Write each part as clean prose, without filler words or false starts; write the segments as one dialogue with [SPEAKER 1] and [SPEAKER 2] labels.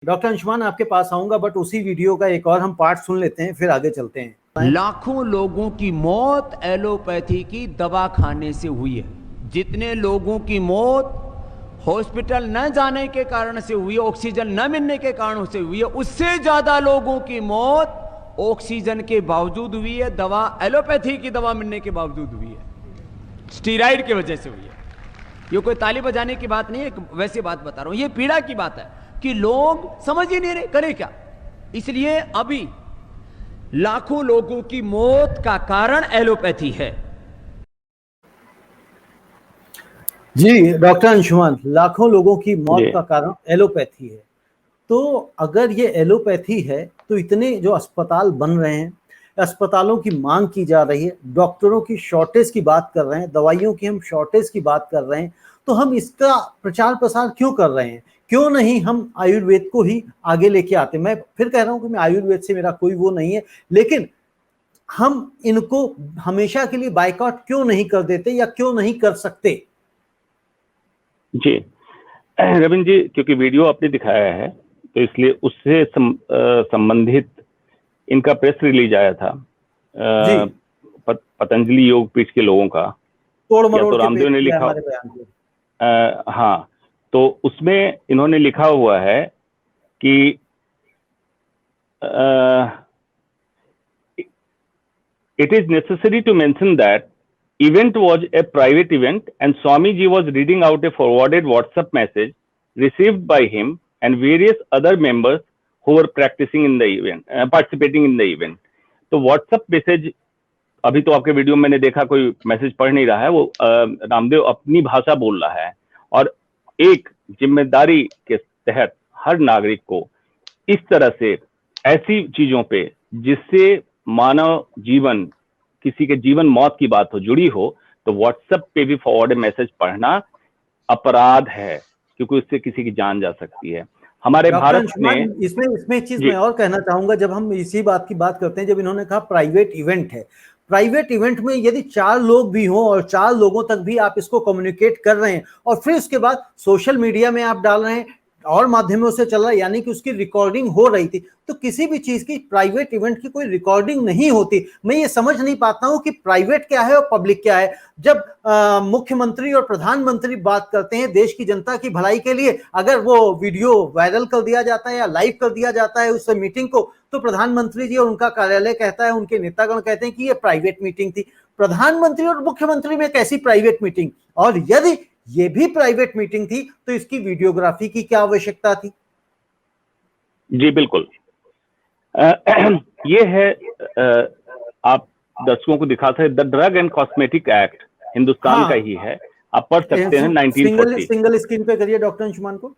[SPEAKER 1] Doctor Anshuman आपके पास आऊंगा, but उसी वीडियो का एक और हम पार्ट सुन लेते हैं, फिर आगे चलते हैं।
[SPEAKER 2] लाखों लोगों की मौत एलोपैथी की दवा खाने से हुई है। जितने लोगों की मौत हॉस्पिटल न जाने के कारण से हुई है, ऑक्सीजन न मिलने के कारण से हुई है, उससे ज्यादा लोगों की मौत ऑक्सीजन के बावजूद हुई है, दवा एलोपैथी की दवा मिलने के बावजूद हुई है, स्टीराइड की वजह से हुई है। ये कोई ताली बजाने की बात नहीं है, वैसी बात बता रहा हूं। ये पीड़ा की बात है कि लोग समझ ही नहीं रहे करें क्या। इसलिए अभी लाखों लोगों की मौत का कारण एलोपैथी है।
[SPEAKER 1] जी डॉक्टर अंशुमान, लाखों लोगों की मौत का कारण एलोपैथी है। तो अगर ये एलोपैथी है तो इतने जो अस्पताल बन रहे हैं, अस्पतालों की मांग की जा रही है, डॉक्टरों की शॉर्टेज की बात कर रहे हैं, दवाइयों की हम शॉर्टेज की बात कर रहे हैं, तो हम इसका प्रचार प्रसार क्यों कर रहे हैं? क्यों नहीं हम आयुर्वेद को ही आगे लेके आते? मैं फिर कह रहा हूं कि मैं आयुर्वेद से मेरा कोई वो नहीं है, लेकिन हम इनको हमेशा के लिए बायकॉट क्यों नहीं कर देते या क्यों नहीं कर सकते?
[SPEAKER 3] जी रविंद्र जी, क्योंकि वीडियो आपने दिखाया है तो इसलिए उससे संबंधित इनका प्रेस रिलीज आया था पतंजलि योग पीठ के लोगों का, या तो रामदेव ने लिखा। हाँ, तो उसमें इन्होंने लिखा हुआ है कि it is necessary to mention that event was a private event and Swamiji was reading out a forwarded WhatsApp message received by him and various other members who were practicing in the event, participating in the event. तो WhatsApp message, अभी तो आपके video में मैंने देखा कोई message पढ़ नहीं रहा है, वो रामदेव अपनी भाषा बोल रहा है। और एक जिम्मेदारी के तहत हर नागरिक को इस तरह से ऐसी चीजों पे जिससे मानव जीवन, किसी के जीवन मौत की बात हो, जुड़ी हो, तो व्हाट्सएप पे भी फॉरवर्ड मैसेज पढ़ना अपराध है, क्योंकि उससे किसी की जान जा सकती है। हमारे भारत में
[SPEAKER 1] इसमें एक चीज मैं और कहना चाहूंगा, जब हम इसी बात की बात करते हैं, जब इन्होंने कहा प्राइवेट इवेंट है, प्राइवेट इवेंट में यदि 4 लोग भी हों और 4 लोगों तक भी आप इसको कम्युनिकेट कर रहे हैं और फिर उसके बाद सोशल मीडिया में आप डाल रहे हैं और माध्यमों से चल रहा है, यानी कि उसकी रिकॉर्डिंग हो रही थी, तो किसी भी चीज की प्राइवेट इवेंट की कोई रिकॉर्डिंग नहीं होती। मैं ये समझ नहीं पाता हूं कि प्राइवेट क्या है और पब्लिक क्या है। जब मुख्यमंत्री और प्रधानमंत्री बात करते हैं देश की जनता की भलाई के लिए, अगर वो वीडियो वायरल कर दिया जाता है या लाइव कर दिया जाता है उस मीटिंग को, तो प्रधानमंत्री जी और उनका कार्यालय कहता है, उनके नेतागण कहते हैं कि ये प्राइवेट मीटिंग थी। प्रधानमंत्री और मुख्यमंत्री में कैसी प्राइवेट मीटिंग? और यदि ये भी प्राइवेट मीटिंग थी तो इसकी वीडियोग्राफी की क्या आवश्यकता थी?
[SPEAKER 3] जी बिल्कुल, ये है, आप दर्शकों को दिखाते हैं, the drug and cosmetic act Hindustan का ही है, आप पढ़ सकते हैं 1940।
[SPEAKER 1] सिंगल स्क्रीन पे करिए डॉक्टर अंशुमान को।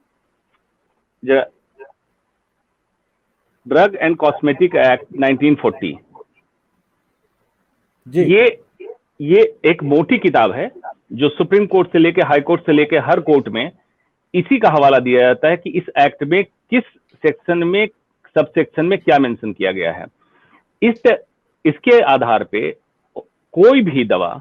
[SPEAKER 3] ड्रग एंड कॉस्मेटिक एक्ट 1940
[SPEAKER 1] जी।
[SPEAKER 3] ये एक मोटी किताब है जो सुप्रीम कोर्ट से लेके हाई कोर्ट से लेके हर कोर्ट में इसी का हवाला दिया जाता है कि इस एक्ट में किस सेक्शन में, सब सेक्शन में क्या मेंशन किया गया है। इसके आधार पे कोई भी दवा,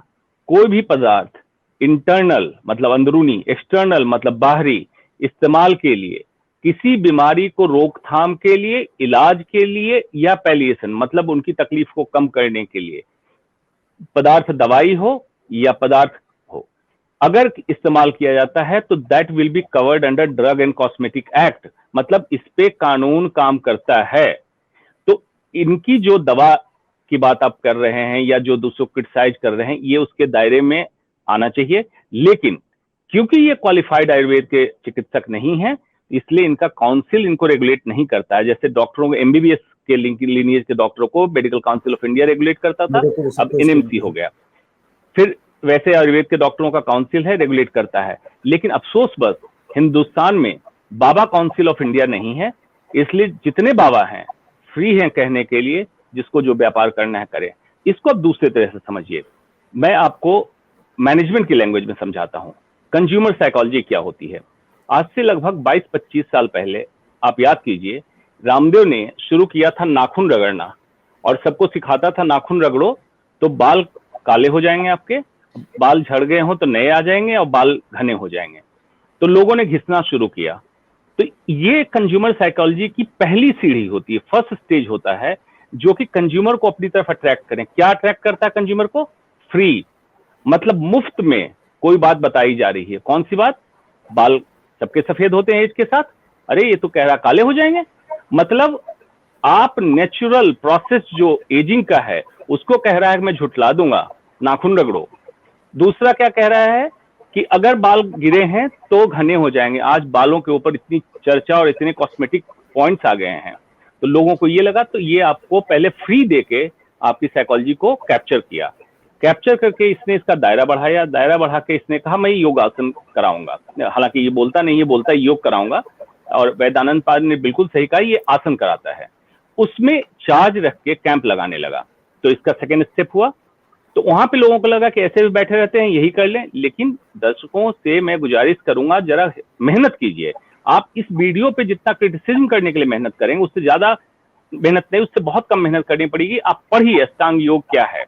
[SPEAKER 3] कोई भी पदार्थ इंटरनल मतलब अंदरूनी, एक्सटर्नल मतलब बाहरी इस्तेमाल के लिए, किसी बीमारी को रोकथाम के लिए, इलाज के लिए या पैलिएशन मतलब उनकी तकलीफ को कम करने के लिए, पदार्थ दवाई हो या पदार्थ हो, अगर इस्तेमाल किया जाता है तो that will be covered under drug and cosmetic act, मतलब इस पे कानून काम करता है। तो इनकी जो दवा की बात आप कर रहे हैं या जो दूसरों क्रिटिसाइज कर रहे हैं, ये उसके दायरे में आना चाहिए, लेकिन क्योंकि ये क्वालिफाइड आयुर्वेद के चिकित्सक नहीं है, इसलिए इनका काउंसिल इनको रेगुलेट नहीं करता है। जैसे डॉक्टरों को, एमबीबीएस के लीनिएज के डॉक्टरों को medical council of India regulate करता था, अब एनएमसी हो गया। फिर वैसे आयुर्वेद के डॉक्टरों का काउंसिल है, रेगुलेट करता है, लेकिन अफसोस बस हिंदुस्तान में बाबा काउंसिल ऑफ इंडिया नहीं है, इसलिए जितने बाबा हैं फ्री हैं कहने के लिए, जिसको जो व्यापार करना है करे। इसको अब दूसरे तरह से समझिए, मैं आपको मैनेजमेंट की लैंग्वेज में समझाता हूं। कंज्यूमर साइकोलॉजी क्या होती है। आज से लगभग 22-25 साल पहले आप याद कीजिए, रामदेव ने शुरू किया था नाखून रगड़ना और सबको सिखाता था नाखून रगड़ो तो बाल काले हो जाएंगे, आपके बाल झड़ गए हो तो नए आ जाएंगे और बाल घने हो जाएंगे। तो लोगों ने घिसना शुरू किया। तो ये कंज्यूमर साइकोलॉजी की पहली सीढ़ी होती है, फर्स्ट स्टेज होता है, जो कि कंज्यूमर को अपनी तरफ अट्रैक्ट करें। क्या अट्रैक्ट करता है कंज्यूमर को? फ्री, मतलब मुफ्त में कोई बात बताई जा रही है। कौन सी बात? बाल सबके सफेद होते हैं एज के साथ, अरे ये तो कह रहा काले हो जाएंगे। मतलब आप नेचुरल प्रोसेस जो एजिंग का है उसको कह रहा है कि मैं झुठला दूंगा, नाखून रगड़ो। दूसरा क्या कह रहा है कि अगर बाल गिरे हैं तो घने हो जाएंगे। आज बालों के ऊपर इतनी चर्चा और इतने कॉस्मेटिक पॉइंट्स आ गए हैं, तो लोगों को ये लगा, तो ये आपको पहले फ्री देके आपकी साइकोलॉजी को कैप्चर किया। कैप्चर करके इसने इसका दायरा बढ़ाया, दायरा बढ़ा के इसने कहा मैं योगासन कराऊंगा। हालांकि ये बोलता नहीं, ये बोलता है योग कराऊंगा, और वैदानंद पाद ने बिल्कुल सही कहा, ये आसन कराता है। उसमें चार्ज रख के कैंप लगाने लगा। तो इसका सेकेंड स्टेप हुआ। तो वहां पे लोगों को लगा कि ऐसे भी बैठे रहते हैं, यही कर लें। लेकिन दर्शकों से मैं गुजारिश करूंगा, जरा मेहनत कीजिए। आप इस वीडियो पे जितना क्रिटिसिज्म करने के लिए मेहनत करेंगे, उससे ज्यादा मेहनत नहीं, उससे बहुत कम मेहनत करनी पड़ेगी। आप पढ़िए अष्टांग योग क्या है।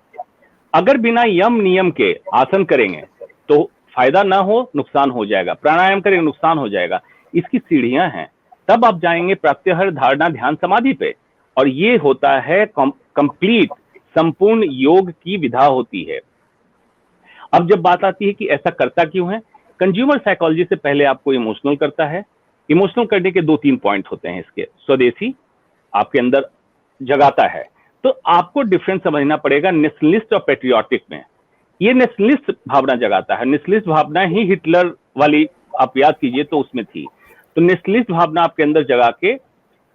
[SPEAKER 3] अगर बिना यम नियम के आसन करेंगे तो फायदा ना हो, नुकसान हो जाएगा। प्राणायाम करेंगे, नुकसान हो जाएगा। इसकी सीढ़ियां हैं, तब आप जाएंगे प्रत्याहार, धारणा, ध्यान, समाधि पे। और ये होता है कंप्लीट, संपूर्ण योग की विधा होती है। अब जब बात आती है कि ऐसा करता क्यों है, कंज्यूमर साइकोलॉजी से पहले आपको इमोशनल करता है। इमोशनल करने के 2-3 पॉइंट होते हैं इसके। स्वदेशी आपके अंदर जगाता है। तो आपको डिफरेंस समझना पड़ेगा नेशनलिस्ट और पेट्रियोटिक में। ये नेशनलिस्ट भावना जगाता है। नेशनलिस्ट भावना ही हिटलर वाली आप याद कीजिए तो उसमें थी। तो नेशनलिस्ट भावना आपके अंदर जगा के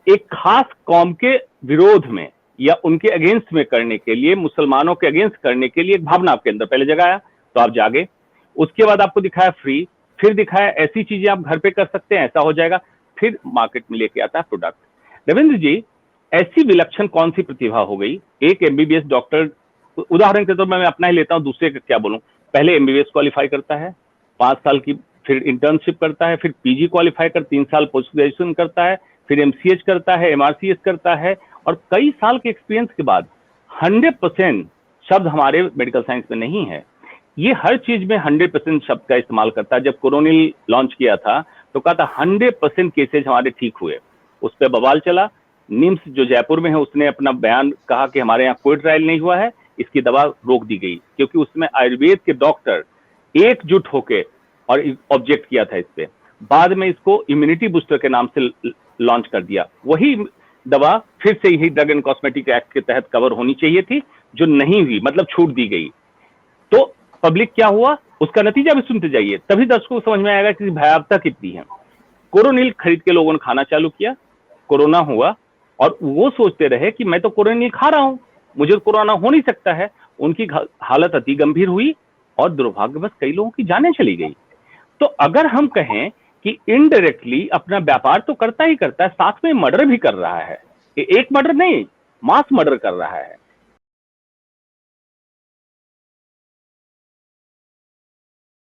[SPEAKER 3] एक खास कौम के विरोध में या उनके अगेंस्ट में करने के लिए, मुसलमानों के अगेंस्ट करने के लिए एक भावना आपके अंदर पहले जगाया, तो आप जागे। उसके बाद आपको दिखाया फ्री, फिर दिखाया ऐसी चीजें आप घर पे कर सकते हैं, ऐसा हो जाएगा। फिर मार्केट में लेके आता है प्रोडक्ट। रविंद्र जी, ऐसी विलक्षण कौन सी प्रतिभा हो गई? एक एमबीबीएस डॉक्टर, उदाहरण के तौर पर मैं अपना ही लेता हूं, दूसरे का क्या बोलूं, पहले एमबीबीएस क्वालिफाई करता है 5 साल की, फिर इंटर्नशिप करता है, फिर पीजी क्वालिफाई कर 3 साल पोस्ट ग्रेजुएशन करता है, फिर एमसीएच करता है, एमआरसीएस करता है, और कई साल के एक्सपीरियंस के बाद 100% शब्द हमारे मेडिकल साइंस में नहीं है। ये हर चीज में 100% शब्द का इस्तेमाल करता है। जब कोरोनिल लॉन्च किया था तो कहा था 100% केसेज हमारे ठीक हुए। उस पर बवाल चला। निम्स जो जयपुर में है उसने अपना बयान कहा कि हमारे यहाँ कोई ट्रायल नहीं हुआ है, इसकी दवा रोक दी गई, क्योंकि उसमें आयुर्वेद के डॉक्टर एकजुट होकर और ऑब्जेक्ट किया था इस पे। बाद में इसको इम्यूनिटी बूस्टर के नाम से लॉन्च कर दिया। वही दवा फिर से यही ड्रग एंड कॉस्मेटिक एक्ट के तहत कवर होनी चाहिए थी, जो नहीं हुई, मतलब छूट दी गई। तो पब्लिक क्या हुआ, उसका नतीजा भी सुनते जाइए, तभी दर्शकों को समझ में आएगा कि भयावहता कितनी है। कोरोनिल खरीद के लोगों ने खाना चालू किया, कोरोना हुआ, और वो सोचते रहे कि मैं तो कोरोनिल खा रहा हूं, मुझे तो कोरोना हो नहीं सकता है। उनकी हालत अति गंभीर हुई और दुर्भाग्यवश कई लोगों की जानें चली गई। तो अगर हम कहें कि इनडायरेक्टली अपना व्यापार तो करता ही करता है, साथ में मर्डर भी कर रहा है। एक मर्डर नहीं, मास मर्डर कर रहा है।